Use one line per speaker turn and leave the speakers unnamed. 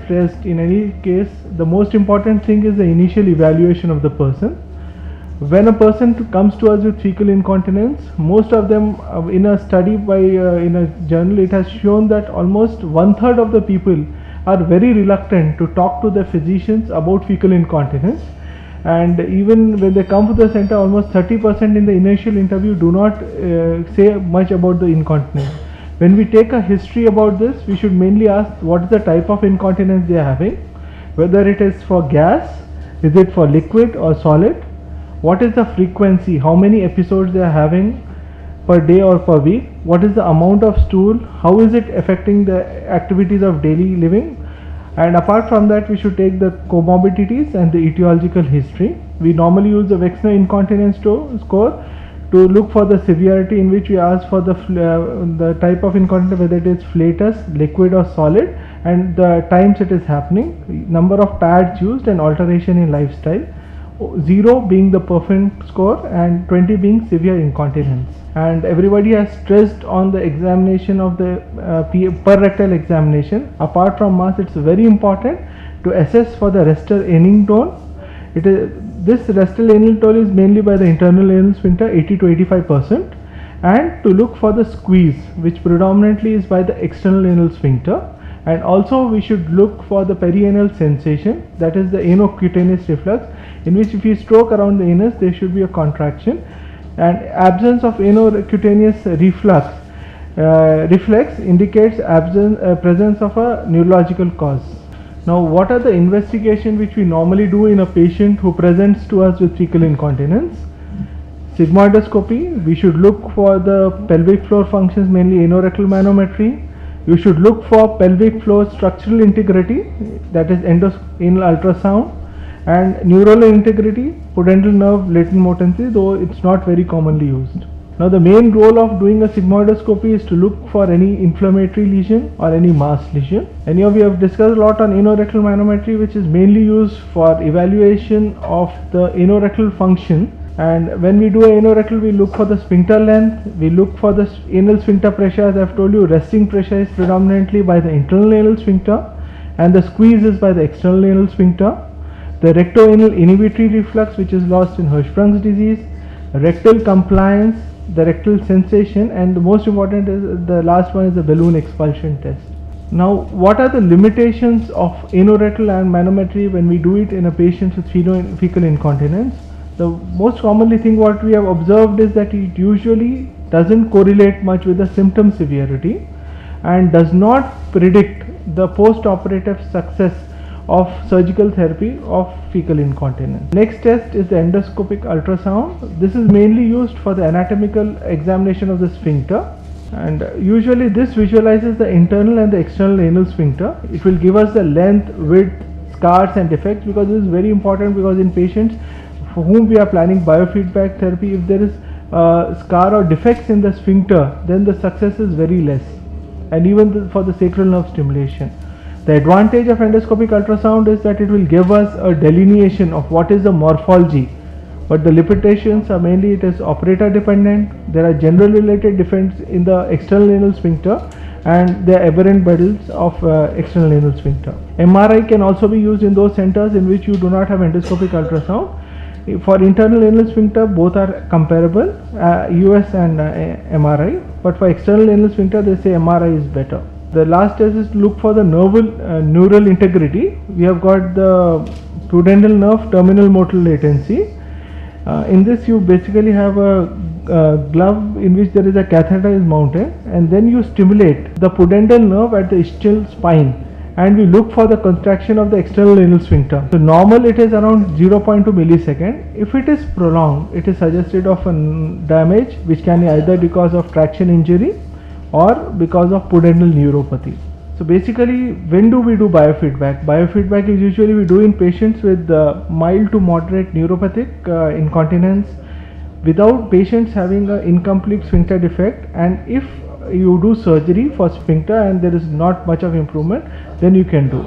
stressed in any case, the most important thing is the initial evaluation of the person. When a person comes to us with fecal incontinence, most of them, in a study by in a journal, it has shown that almost 1/3 of the people are very reluctant to talk to their physicians about fecal incontinence. And even when they come to the center, almost 30% in the initial interview do not say much about the incontinence. When we take a history about this, we should mainly ask what is the type of incontinence they are having, whether it is for gas, is it for liquid or solid, what is the frequency, how many episodes they are having per day or per week, what is the amount of stool, how is it affecting the activities of daily living. And apart from that, we should take the comorbidities and the etiological history. We normally use the Wexner incontinence score to look for the severity, in which we ask for the type of incontinence, whether it is flatus, liquid or solid, and the times it is happening, number of pads used, and alteration in lifestyle. 0 being the perfect score and 20 being severe incontinence. And everybody has stressed on the examination of the per rectal examination. Apart from mass, it's very important to assess for the restal anal tone. This restal anal tone is mainly by the internal anal sphincter, 80 to 85%, and to look for the squeeze, which predominantly is by the external anal sphincter. And also we should look for the perianal sensation, that is the anocutaneous reflux, in which if you stroke around the anus, there should be a contraction. And absence of anocutaneous reflex indicates presence of a neurological cause. Now, what are the investigations which we normally do in a patient who presents to us with fecal incontinence? Sigmoidoscopy, we should look for the pelvic floor functions, mainly anorectal manometry. You should look for pelvic floor structural integrity, that is anal ultrasound, and neural integrity, pudendal nerve latent motility, though it's not very commonly used. Now the main role of doing a sigmoidoscopy is to look for any inflammatory lesion or any mass lesion. Any of you have discussed a lot on anorectal manometry, which is mainly used for evaluation of the anorectal function. And when we do anorectal, we look for the sphincter length, we look for the anal sphincter pressure. As I have told you, resting pressure is predominantly by the internal anal sphincter and the squeeze is by the external anal sphincter. The rectoanal inhibitory reflux, which is lost in Hirschsprung's disease, rectal compliance, the rectal sensation, and the most important is the last one is the balloon expulsion test. Now, what are the limitations of anorectal and manometry when we do it in a patient with fecal incontinence? The most commonly thing what we have observed is that it usually doesn't correlate much with the symptom severity and does not predict the post-operative success of surgical therapy of fecal incontinence. Next test is the endoscopic ultrasound. This is mainly used for the anatomical examination of the sphincter, and usually this visualizes the internal and the external anal sphincter. It will give us the length, width, scars and defects, because this is very important, because in patients for whom we are planning biofeedback therapy, if there is scar or defects in the sphincter, then the success is very less, and even for the sacral nerve stimulation. The advantage of endoscopic ultrasound is that it will give us a delineation of what is the morphology, but the limitations are mainly it is operator dependent. There are general related defects in the external anal sphincter and the aberrant bundles of external anal sphincter. MRI can also be used in those centers in which you do not have endoscopic ultrasound. For internal anal sphincter, both are comparable, US and MRI, but for external anal sphincter, they say MRI is better. The last test is to look for the neural integrity. We have got the pudendal nerve terminal motor latency. In this, you basically have a glove in which there is a catheter is mounted, and then you stimulate the pudendal nerve at the ischial spine, and we look for the contraction of the external anal sphincter. So normal it is around 0.2 millisecond. If it is prolonged, it is suggested of a damage which can be either because of traction injury or because of pudendal neuropathy. So basically, when do we do biofeedback? Biofeedback is usually we do in patients with mild to moderate neuropathic incontinence, without patients having an incomplete sphincter defect, and if you do surgery for sphincter and there is not much of improvement, then you can do.